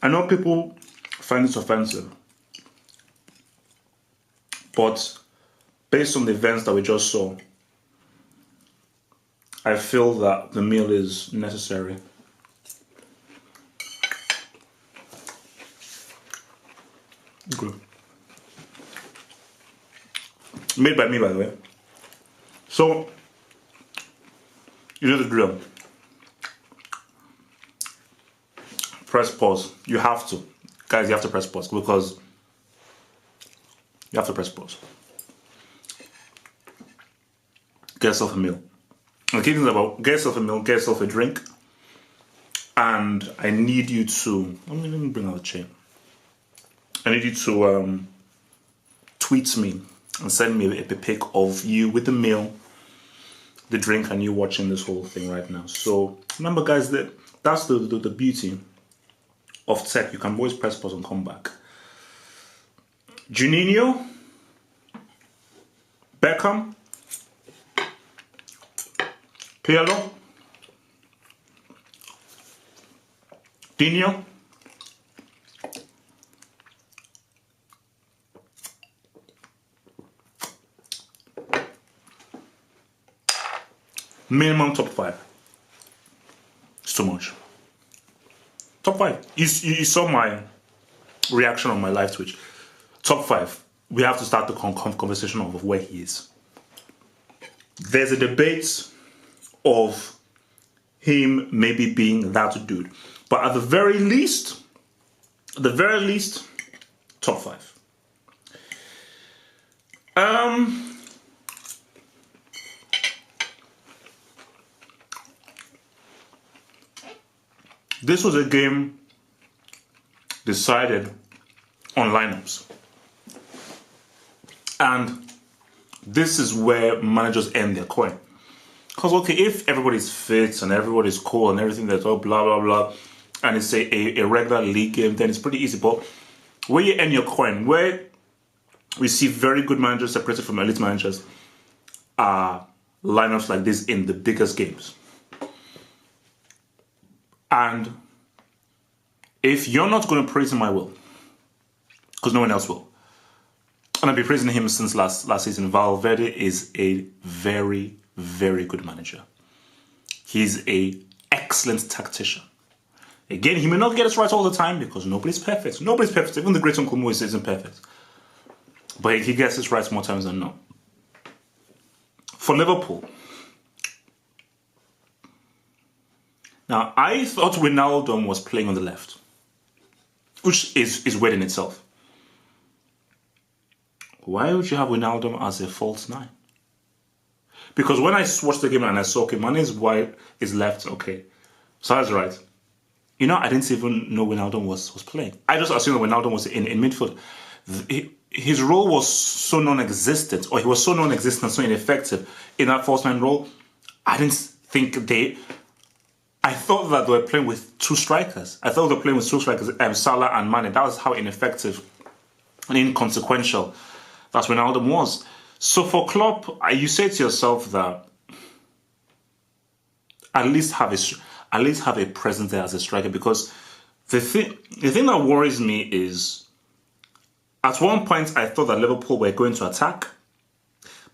I know people find this offensive, but based on the events that we just saw, I feel that the meal is necessary. Good. Made by me, by the way. So, you know the drill. Press pause. You have to. Guys, you have to press pause because you have to press pause. Get yourself a meal. The key thing is about get yourself a meal, get yourself a drink, and I need you to, let me bring out the chain. I need you to tweet me and send me a pic of you with the meal, the drink, and you watching this whole thing right now. So remember, guys, that's the beauty of tech. You can always press pause and come back. Juninho, Beckham, Pirlo, Dino, minimum top 5. It's too much. Top 5. You saw my reaction on my live Twitch. Top 5. We have to start the conversation of where he is. There's a debate of him maybe being that dude, but at the very least, top 5. This was a game decided on lineups. And this is where managers end their coin. Because, okay, if everybody's fit and everybody's cool and everything that's all blah, blah, blah, and it's a regular league game, then it's pretty easy. But where you end your coin, where we see very good managers separated from elite managers, are lineups like this in the biggest games. And if you're not going to praise him, I will. Because no one else will. And I've been praising him since last season. Valverde is a very, very good manager. He's an excellent tactician. Again, he may not get it right all the time because nobody's perfect. Nobody's perfect. Even the great Uncle Mo isn't perfect. But he gets it right more times than not. For Liverpool, now I thought Wijnaldum was playing on the left, which is weird in itself. Why would you have Wijnaldum as a false 9? Because when I watched the game and I saw, okay, Mane's wide is left, okay, so that's right. You know, I didn't even know Wijnaldum was playing. I just assumed that Wijnaldum was in midfield. His role was so non-existent, or he was so non-existent, so ineffective in that false 9 role. I didn't think I thought that they were playing with 2 strikers. I thought they were playing with 2 strikers, Salah and Mane. That was how ineffective and inconsequential that Wijnaldum was. So for Klopp, you say to yourself that at least have a presence there as a striker, because the thing that worries me is at one point I thought that Liverpool were going to attack,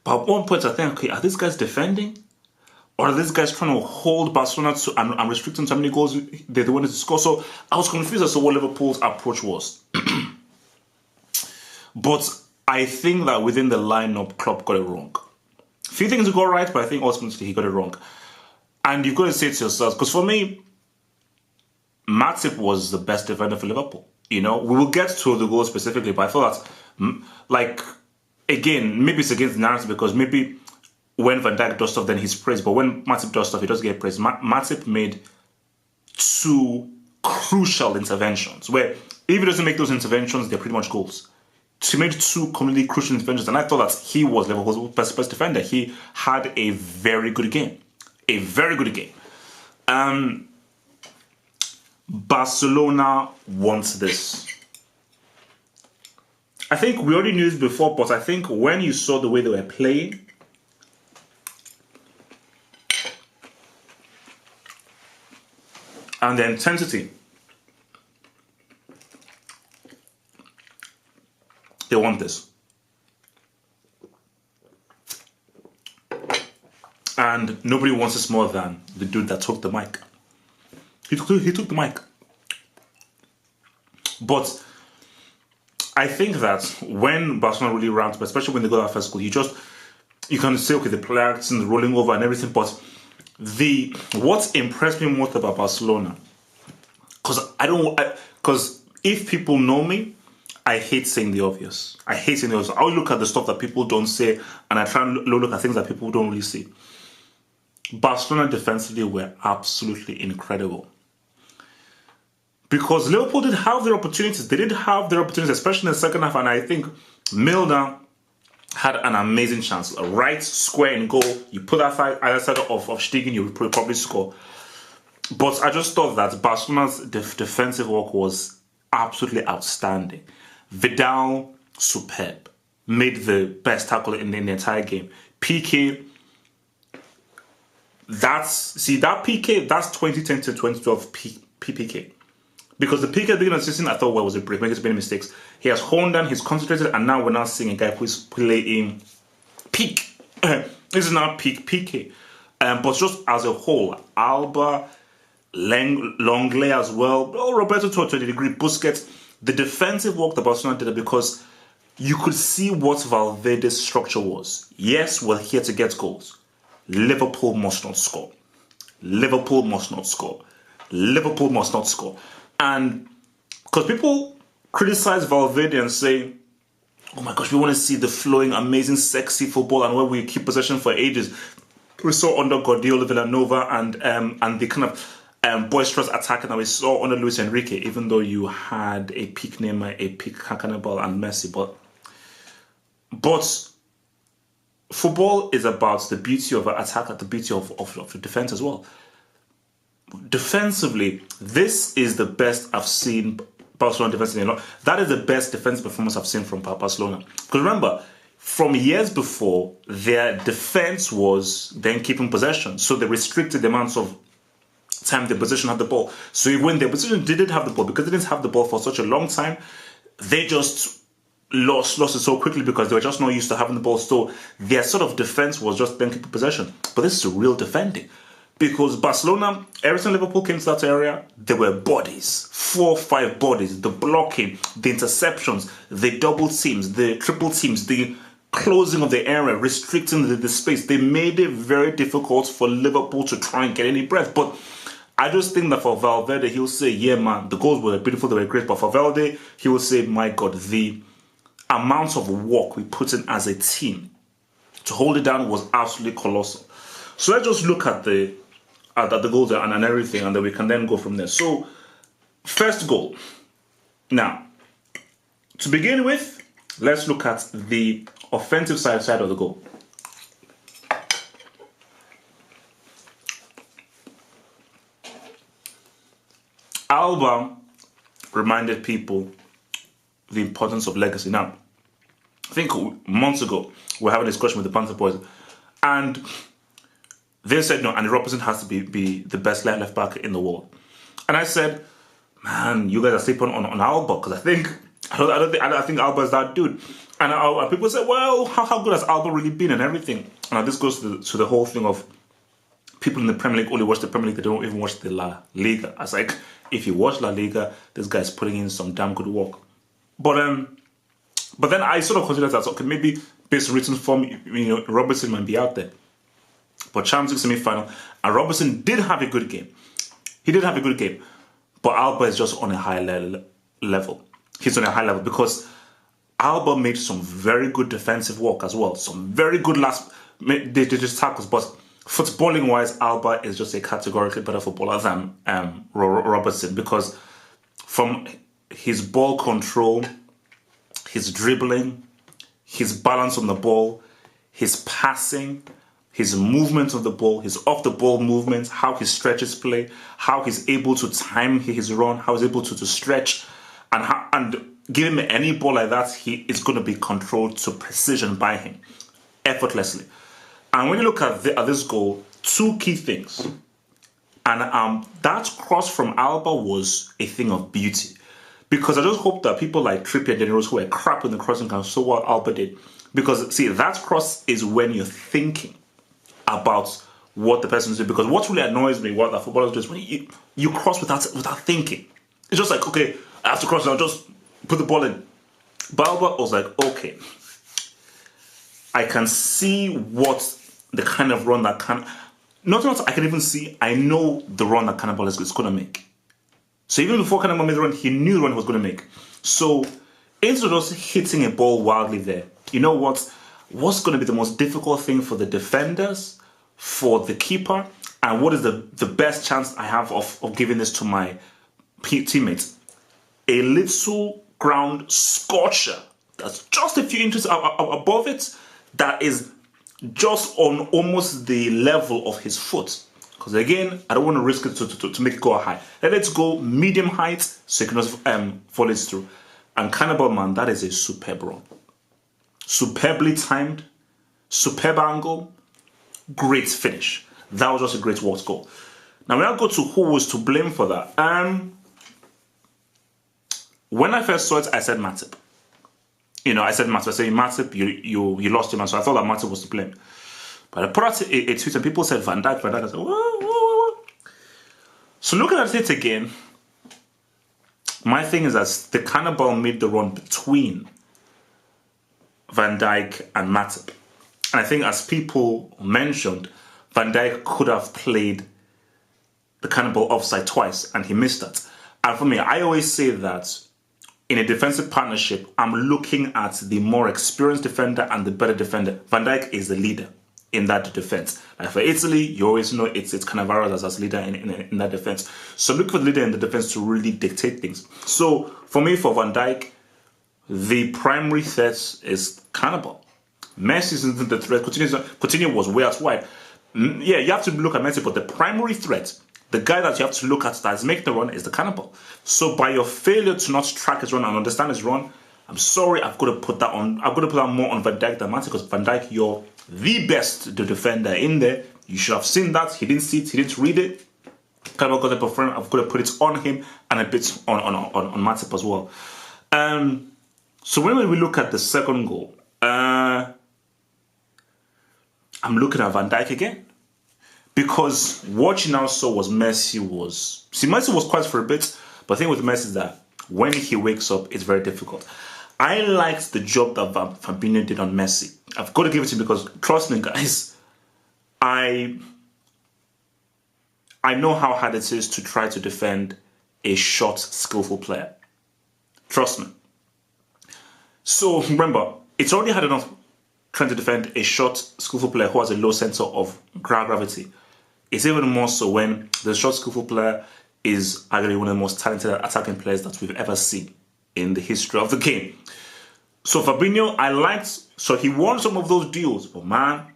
but at one point I think, okay, are these guys defending? Or are these guys trying to hold Barcelona to and restrict them to how many goals they wanted to score? So I was confused as to what Liverpool's approach was. But I think that within the lineup, Klopp got it wrong. A few things got right, but I think ultimately he got it wrong. And you've got to say to yourself, because for me, Matip was the best defender for Liverpool. You know, we will get to the goal specifically, but I thought that, like, again, maybe it's against the narrative because maybe when Van Dijk does stuff, then he's praised. But when Matip does stuff, he doesn't get praised. Matip made 2 crucial interventions where if he doesn't make those interventions, they're pretty much goals. He made 2 completely crucial interventions, and I thought that he was Liverpool's best defender. He had a very good game. A very good game. Barcelona wants this. I think we already knew this before, but I think when you saw the way they were playing, and the intensity, They want this. And nobody wants this more than the dude that took the mic. He took the mic. But I think that when Barcelona really ramped up, especially when they got that first goal, you can say, okay, the player acting, rolling over and everything, but what impressed me most about Barcelona, because if people know me, I hate saying the obvious. I always look at the stuff that people don't say, and I try and look at things that people don't really see. Barcelona defensively were absolutely incredible. Because Liverpool did have their opportunities. They did have their opportunities, especially in the second half, and I think Milner had an amazing chance. A right square in goal. You put that either side of Stegen, you would probably score. But I just thought that Barcelona's defensive work was absolutely outstanding. Vidal, superb. Made the best tackle in the entire game. PK, that's 2010 to 2012 PPK. Because the PK at the beginning of the season, I thought, well, was a break, making many mistakes. He has honed down, he's concentrated, and now we're now seeing a guy who's playing peak. This is now peak PK. But just as a whole, Alba, Longley as well, Roberto to a degree, Busquets, the defensive work that Barcelona did, because you could see what Valverde's structure was. Yes, we're here to get goals. Liverpool must not score. Liverpool must not score. Liverpool must not score. And because people criticize Valverde and say, oh my gosh, we want to see the flowing, amazing, sexy football and where we keep possession for ages. We saw under Guardiola, Villanova, and the kind of boisterous attacking that we saw under Luis Enrique, even though you had a peak Neymar, a peak Cannibal and Messi. But football is about the beauty of an attack and the beauty of the defense as well. Defensively, this is the best I've seen Barcelona defensively. That is the best defensive performance I've seen from Barcelona. Because remember, from years before, their defense was then keeping possession. So they restricted the amounts of time the position had the ball. So when the position didn't have the ball, because they didn't have the ball for such a long time, they just lost it so quickly because they were just not used to having the ball. So their sort of defense was just then keeping possession. But this is real defending. Because Barcelona, every time Liverpool came to that area, there were bodies, 4 or 5 bodies, the blocking, the interceptions, the double teams, the triple teams, the closing of the area, restricting the space. They made it very difficult for Liverpool to try and get any breath. But I just think that for Valverde, he'll say, yeah, man, the goals were beautiful, they were great. But for Valverde, he will say, my God, the amount of work we put in as a team to hold it down was absolutely colossal. So let's just look at the goals and everything, and then we can then go from there. So, first goal. Now, to begin with, let's look at the offensive side of the goal. Alba reminded people the importance of legacy. Now, I think months ago, we were having a discussion with the Panther boys, and they said, no, Andy Robertson has to be the best left back in the world. And I said, man, you guys are sleeping on Alba, because I think Alba is that dude. And people say, well, how good has Alba really been and everything? And this goes to the whole thing of people in the Premier League only watch the Premier League, they don't even watch the La Liga. I was like, if you watch La Liga, this guy's putting in some damn good work. But then I sort of consider that, okay, maybe based on written form, Robertson might be out there. But Champions League semi-final, and Robertson did have a good game. He did have a good game. But Alba is just on a high level. He's on a high level because Alba made some very good defensive work as well. Some very good they just tackles. But footballing-wise, Alba is just a categorically better footballer than Robertson, because from his ball control, his dribbling, his balance on the ball, his passing, his movement of the ball, his off-the-ball movements, how he stretches play, how he's able to time his run, how he's able to stretch, and give him any ball like that, he is going to be controlled to precision by him, effortlessly. And when you look at this goal, 2 key things. And that cross from Alba was a thing of beauty. Because I just hope that people like Trippier and Generals who were crap in the crossing can show what Alba did. Because, see, that cross is when you're thinking about what the person's doing. Because what really annoys me, what the footballers do is when you cross without thinking. It's just like, okay, I have to cross now, just put the ball in. But Alba was like, okay, I can see what the kind of run that I can even see, I know the run that Cannibal is going to make. So even before Cannibal made the run, he knew the run he was going to make. So instead of just hitting a ball wildly there, you know what? What's going to be the most difficult thing for the defenders, for the keeper, and what is the best chance I have of giving this to my teammates? A little ground scorcher that's just a few inches above it, that is just on almost the level of his foot. Because again, I don't want to risk it to make it go high. Let it go medium height so you can just follow it through. And Cannibal, man, that is a superb run. Superbly timed, superb angle, great finish. That was just a great work goal. Now, when I go to who was to blame for that, when I first saw it, I said Matip. I said Matip. I said, Matip, you lost your man. So I thought that Matip was to blame. But I put out a tweet and people said Van Dijk. I said, whoa. So looking at it again, my thing is that the Cannibal made the run between Van Dijk and Matip. And I think, as people mentioned, Van Dijk could have played the Cannibal offside twice and he missed that. And for me, I always say that in a defensive partnership, I'm looking at the more experienced defender and the better defender. Van Dijk is the leader in that defense. Like for Italy, you always know it's Cannavaro as leader in that defense. So look for the leader in the defense to really dictate things. So for me, for Van Dijk, the primary threat is Cannibal. Messi isn't the threat. Coutinho was way out wide. Yeah, you have to look at Messi, but the primary threat, the guy that you have to look at that is making the run, is the Cannibal. So by your failure to not track his run and understand his run, I'm sorry, I've got to put that on. I've got to put that more on Van Dijk than Matip, because Van Dijk, you're the best defender in there. You should have seen that. He didn't see it. He didn't read it. Cannibal got to perform. I've got to put it on him and a bit on Matip as well. So when we look at the second goal, I'm looking at Van Dijk again. Because what you now saw was Messi was quiet for a bit, but the thing with Messi is that when he wakes up, it's very difficult. I liked the job that Fabinho did on Messi. I've got to give it to him because, trust me, guys, I know how hard it is to try to defend a short, skillful player. Trust me. So remember, it's already hard enough trying to defend a short, skillful player who has a low center of gravity. It's even more so when the short, skillful player is arguably one of the most talented attacking players that we've ever seen in the history of the game. So Fabinho, I liked, so he won some of those deals, but man,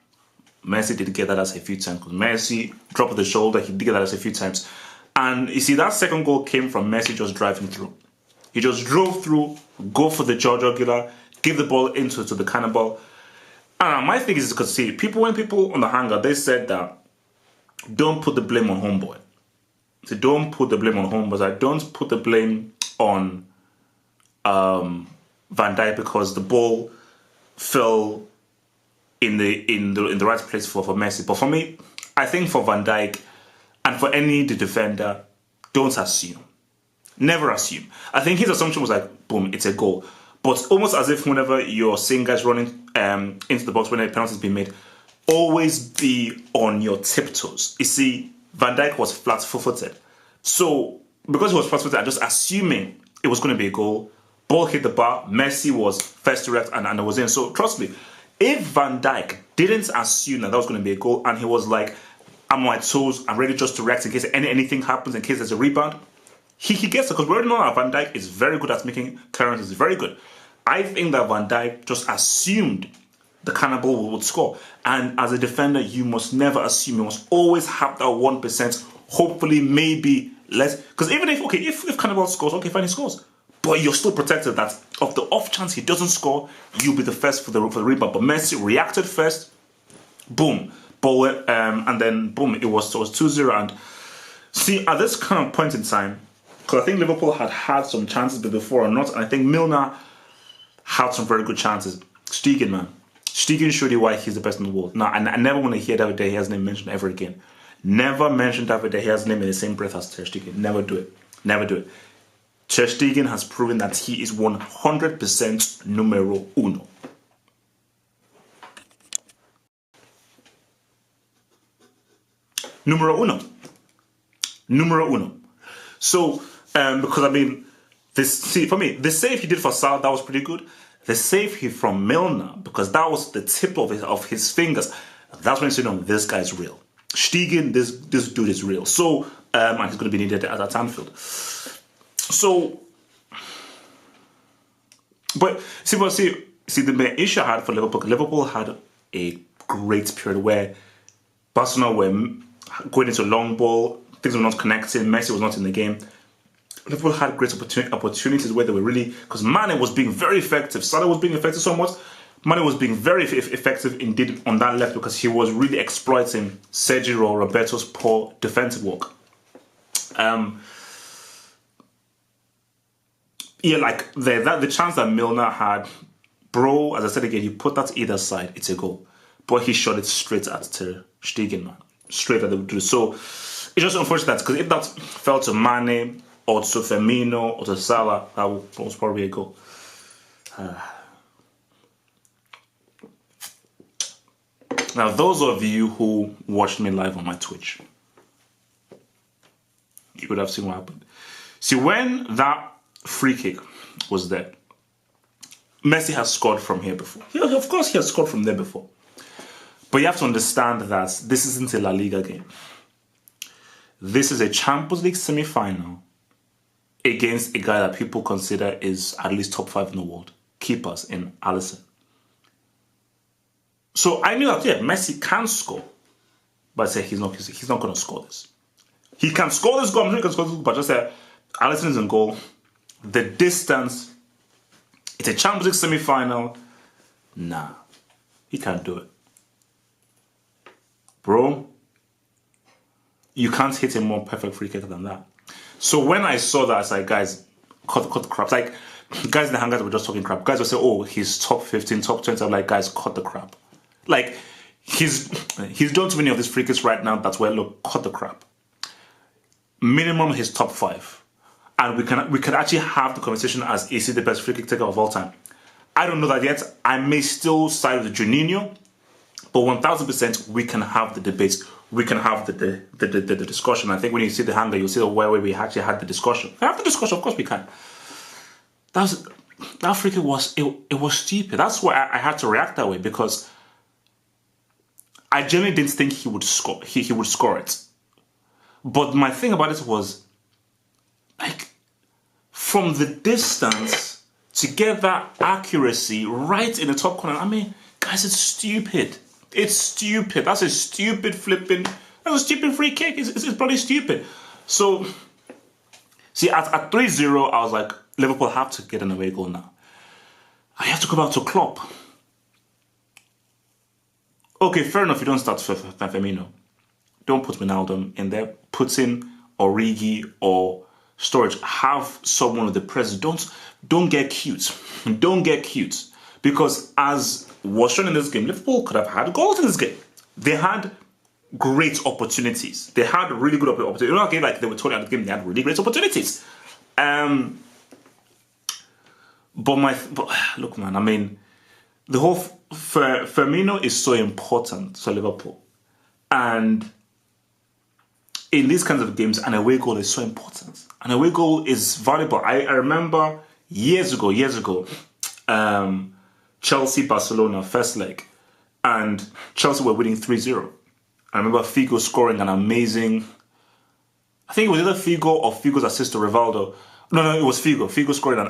Messi did get that as a few times, because Messi dropped the shoulder, he did get that as a few times. And you see, that second goal came from Messi just driving through. He just drove through, go for the jugular, give the ball into the Cannibal. And my thing is, because see, when people on the hangar, they said that don't put the blame on homeboy. So don't put the blame on homeboy. Like, don't put the blame on Van Dijk because the ball fell in the right place for Messi. But for me, I think for Van Dijk and for any defender, don't assume. Never assume. I think his assumption was like, boom, it's a goal. But almost as if whenever you're seeing guys running into the box when a penalty is being made, always be on your tiptoes. You see, Van Dijk was flat-footed. So, because he was flat-footed, I'm just assuming it was going to be a goal. Ball hit the bar. Messi was first to react and it was in. So, trust me, if Van Dijk didn't assume that was going to be a goal and he was like, I'm on my toes, I'm ready just to react in case anything happens, in case there's a rebound, he gets it. Because we already know that Van Dijk is very good at making clearances. Very good. I think that Van Dijk just assumed the Cannibal would score. And as a defender, you must never assume. You must always have that 1%. Hopefully, maybe less. Because even if Cannibal scores, okay, fine, he scores. But you're still protected that of the off chance he doesn't score, you'll be the first for the rebound. But Messi reacted first. Boom. Ball, and then boom, it was 2-0. And see, at this kind of point in time, Because I think Liverpool had some chances before or not, and I think Milner had some very good chances. Stegen, man. Stegen showed you why he's the best in the world. Now, I never want to hear David De Gea's name mentioned ever again. Never mention David De Gea's name in the same breath as Ter Stegen. Never do it. Never do it. Ter Stegen has proven that he is 100% numero uno. Numero uno. Numero uno. So, because I mean, for me, the save he did for Salah, that was pretty good. The save he from Milner, because that was the tip of his fingers. That's when you say, no, this guy's real. Stegen, this dude is real. So, and he's going to be needed at Anfield. So, but see, the main issue I had for Liverpool had a great period where Barcelona were going into long ball, things were not connecting, Messi was not in the game. Liverpool had great opportunities where they were really, because Mane was being very effective. Salah was being effective somewhat. Mane was being very effective indeed on that left because he was really exploiting Sergio Roberto's poor defensive work. Yeah, like the chance that Milner had, bro, as I said again, you put that either side, it's a goal. But he shot it straight at Ter Stegen, man. Straight at the blue. So it's just unfortunate because if that fell to Mane or to Firmino or to Salah, that was probably a goal. Now, those of you who watched me live on my Twitch, you would have seen what happened. See, when that free kick was there, Messi has scored from here before. Yeah, of course, he has scored from there before. But you have to understand that this isn't a La Liga game. This is a Champions League semi-final against a guy that people consider is at least top 5 in the world. Keepers in Alisson. So I knew that, yeah, Messi can score. But I said he's not going to score this. He can score this goal, I'm sure he can score this goal, but just say Alisson is in goal. The distance, it's a Champions League semi-final. Nah, he can't do it. Bro, you can't hit a more perfect free kick than that. So when I saw that, I was like, guys, cut the crap. It's like, guys in the hangars were just talking crap. Guys would say, oh, he's top 15, top 20. I'm like, guys, cut the crap. Like, he's done too many of these free kicks right now. That's why, look, cut the crap. Minimum his top 5. And we can actually have the conversation as, is he the best free kick taker of all time? I don't know that yet. I may still side with Juninho. But 1000% we can have the debate. We can have the discussion. I think when you see the hanger, you'll see where we actually had the discussion. Have the discussion, of course we can. That free kick was stupid. That's why I had to react that way, because I genuinely didn't think he would score. He would score it. But my thing about it was, like, from the distance to get that accuracy right in the top corner. I mean, guys, it's stupid. It's stupid. That's a stupid flipping. That's a stupid free kick. It's bloody stupid. So, see, at 3-0, I was like, Liverpool have to get an away goal now. I have to go back to Klopp. Okay, fair enough. You don't start Firmino. Don't put Wijnaldum in there. Put in Origi or Sturridge. Have someone with the press. Don't get cute. Don't get cute. Because as was shown in this game, Liverpool could have had goals in this game. They had great opportunities. They had really good opportunities. You know, okay, like they were totally out of the game. They had really great opportunities. But look, man. I mean, the whole Firmino is so important to Liverpool, and in these kinds of games, an away goal is so important. An away goal is valuable. I remember years ago. Chelsea, Barcelona, first leg. And Chelsea were winning 3-0. I remember Figo scoring an amazing... I think it was either Figo or Figo's assist to Rivaldo. No, it was Figo. Figo scoring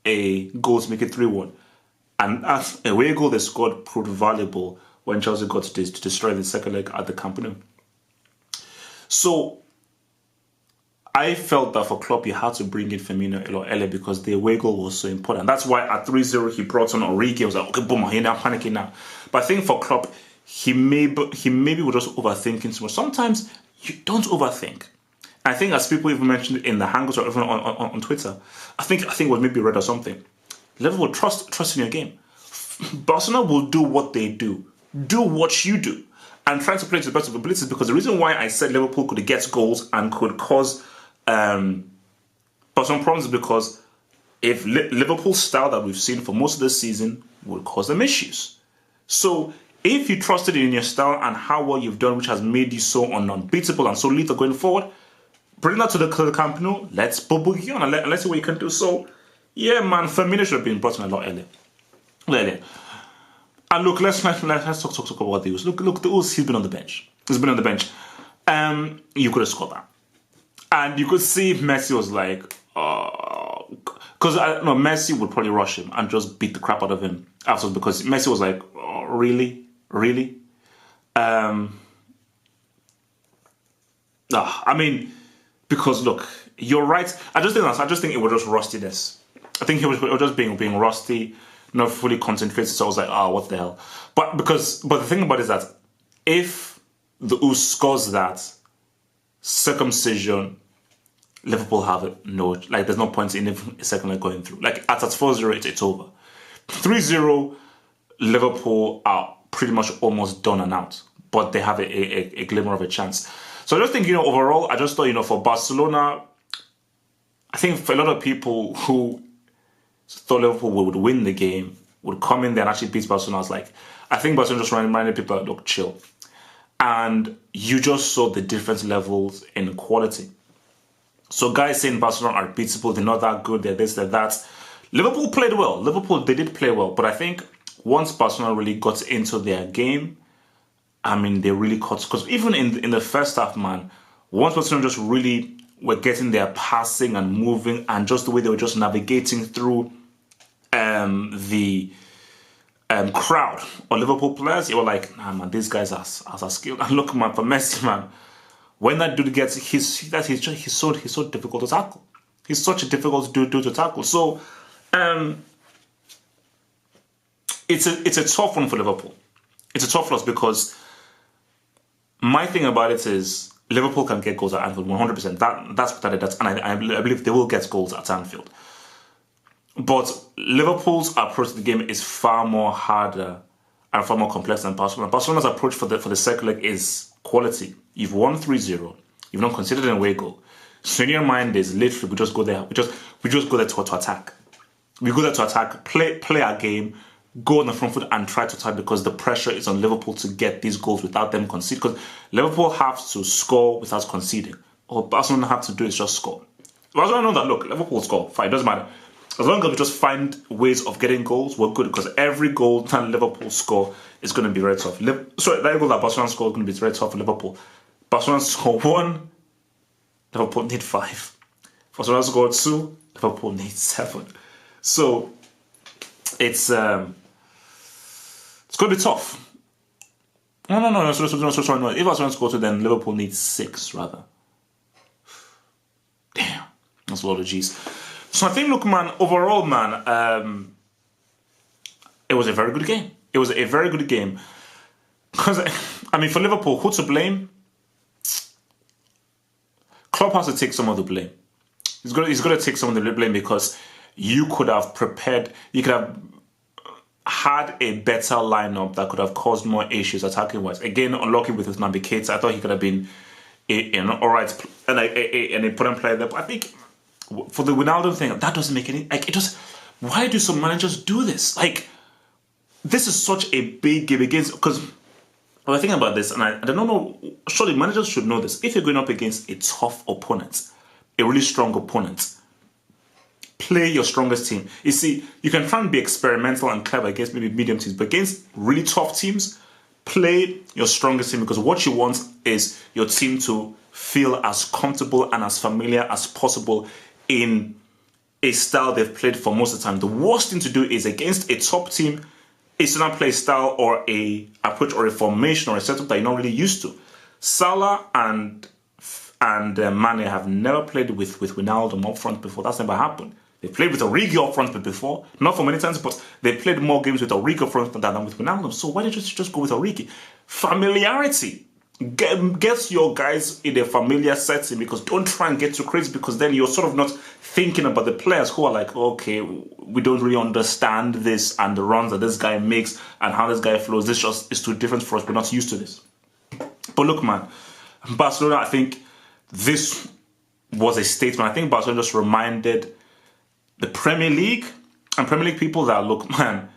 a goal to make it 3-1. And as a away goal they scored proved valuable when Chelsea got to destroy the second leg at the Camp Nou. So I felt that for Klopp, he had to bring in Firmino a lot earlier because the away goal was so important. That's why at 3-0, he brought on Origi. I was like, okay, boom, he's now panicking now. But I think for Klopp, he maybe was just overthinking too much. Sometimes you don't overthink. I think as people even mentioned in the Hangouts or even on Twitter, I think it was maybe Red or something. Liverpool trust in your game. Barcelona will do what they do. Do what you do. And try to play to the best of abilities, because the reason why I said Liverpool could get goals and could cause Barcelona problems is because if Liverpool's style that we've seen for most of the season will cause them issues. So if you trusted in your style and how well you've done, which has made you so unbeatable and so lethal going forward, bring that to the Camp Nou. Let's boogie on and let's see what you can do. So, yeah, man, Firmino should have been brought in a lot earlier. And look, let's talk about the Us. Look, the Us, he's been on the bench. You could have scored that. And you could see Messi was like, because Messi would probably rush him and just beat the crap out of him afterwards, because Messi was like, oh, really? I mean, because look, you're right. I just think it was just rustiness. I think it was just being rusty, not fully concentrated. So I was like, what the hell? But the thing about it is that if the Us scores that circumcision, Liverpool have it. No, like there's no point in even a second like going through. Like at 4-0, it's over. 3-0, Liverpool are pretty much almost done and out, but they have a glimmer of a chance. So I just think, overall, I just thought, for Barcelona, I think for a lot of people who thought Liverpool would win the game, would come in there and actually beat Barcelona, I think Barcelona just reminded people, look, chill. And you just saw the different levels in quality. So guys saying Barcelona are beatable, they're not that good, they're this, they're that. Liverpool played well. They did play well. But I think once Barcelona really got into their game, they really caught. Because even in the first half, man, once Barcelona just really were getting their passing and moving, and just the way they were just navigating through the crowd or Liverpool players, you were like, nah, man, these guys are skilled. And look, man, for Messi, man, when that dude gets, he's so difficult to tackle. He's such a difficult dude to tackle. So it's a tough one for Liverpool. It's a tough loss, because my thing about it is Liverpool can get goals at Anfield 100%. That's and I believe they will get goals at Anfield. But Liverpool's approach to the game is far more harder and far more complex than Barcelona. Barcelona's approach for the second leg is quality. You've won 3-0. You've not considered an away goal. So in your mind is literally we just go there. We just go there to attack. We go there to attack, play our game, go on the front foot and try to attack, because the pressure is on Liverpool to get these goals without them conceding. Because Liverpool have to score without conceding. All Barcelona have to do is just score. Barcelona know that, look, Liverpool score, fine, it doesn't matter. As long as we just find ways of getting goals, we're good, because every goal that Liverpool score is going to be very tough. That goal that Barcelona score is going to be very tough for Liverpool. Barcelona score 1, Liverpool need 5. Barcelona score 2, Liverpool need 7. So it's going to be tough. No. Sorry, no. If Barcelona score 2, then Liverpool needs 6 rather. Damn, that's a lot of G's. So I think, look, man, overall, man, it was a very good game. It was a very good game. Because, for Liverpool, who to blame? Klopp has to take some of the blame. He's got to take some of the blame, because you could have prepared, you could have had a better lineup that could have caused more issues attacking-wise. Again, unlucky with his Naby Keita. I thought he could have been alright and an important player there. But I think for the Wijnaldum thing, that doesn't make any... why do some managers do this? This is such a big game against... Because when I think about this, and I don't know, surely managers should know this. If you're going up against a tough opponent, a really strong opponent, play your strongest team. You see, you can try and be experimental and clever against maybe medium teams, but against really tough teams, play your strongest team, because what you want is your team to feel as comfortable and as familiar as possible in a style they've played for most of the time. The worst thing to do is against a top team is to not play a style or a approach or a formation or a setup that you're not really used to. Salah and Mane have never played with Wijnaldum up front before. That's never happened. They played with Origi up front before, not for many times, but they played more games with Origi up front than with Wijnaldum. So why did you just go with Origi? Familiarity. Get your guys in a familiar setting, because don't try and get too crazy, because then you're sort of not thinking about the players who are like, okay, we don't really understand this and the runs that this guy makes and how this guy flows. This just is too different for us. We're not used to this. But look, man, Barcelona, I think this was a statement. I think Barcelona just reminded the Premier League and Premier League people that, look, man,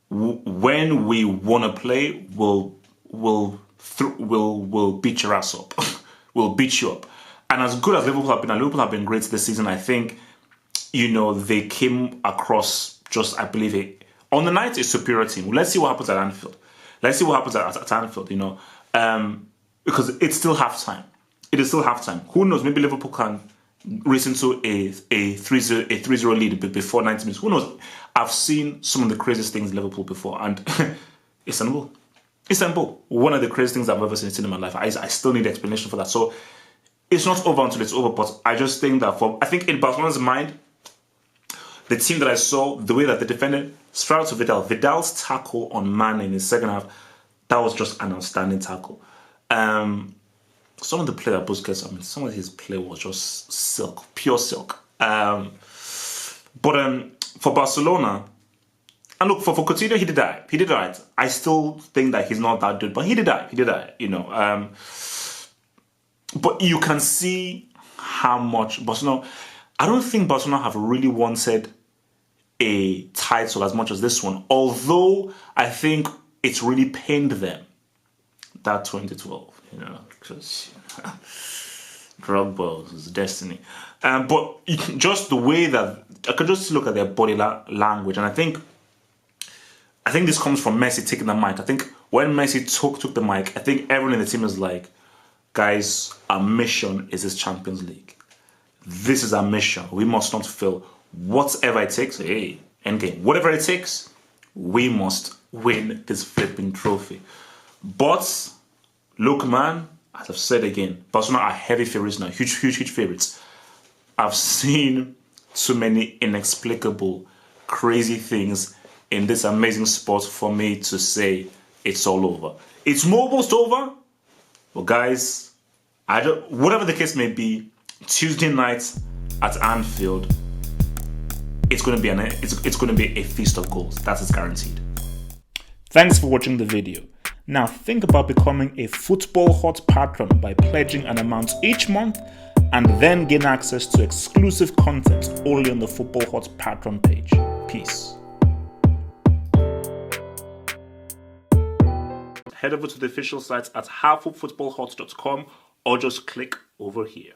when we want to play, we'll beat your ass up. We'll beat you up. And as good as Liverpool have been, and Liverpool have been great this season, I think, they came across just, I believe, on the night, a superior team. Let's see what happens at Anfield. Let's see what happens at Anfield, because it's still halftime. It is still halftime. Who knows? Maybe Liverpool can race into a 3-0 lead before 90 minutes. Who knows? I've seen some of the craziest things in Liverpool before, and Istanbul, one of the craziest things I've ever seen in my life. I still need explanation for that. So it's not over until it's over. But I just think that I think in Barcelona's mind, the team that I saw, the way that they defended, straight out to Vidal's tackle on Man in the second half, that was just an outstanding tackle. Some of the play that Busquets, some of his play was just silk, pure silk. But for Barcelona, and look, for Coutinho, he did that. He did right. I still think that he's not that good, but he did that. But you can see how much Barcelona. I don't think Barcelona have really wanted a title as much as this one. Although I think it's really pained them, that 2012, because Drogba was destiny. But just the way that I could just look at their body language, and I think this comes from Messi taking the mic. I think when Messi took the mic, I think everyone in the team is like, guys, our mission is this Champions League. This is our mission. We must not fail. Whatever it takes, endgame. Whatever it takes, we must win this flipping trophy. But look, man, as I've said again, Barcelona are heavy favorites now. Huge favorites. I've seen too many inexplicable, crazy things in this amazing sport for me to say it's all over. It's almost over. But guys, whatever the case may be, Tuesday night at Anfield, it's going to be a feast of goals. That is guaranteed. Thanks for watching the video. Now think about becoming a Football Hot patron by pledging an amount each month, and then gain access to exclusive content only on the Football Hot patron page. Peace. Head over to the official site at halffootballhot.com or just click over here.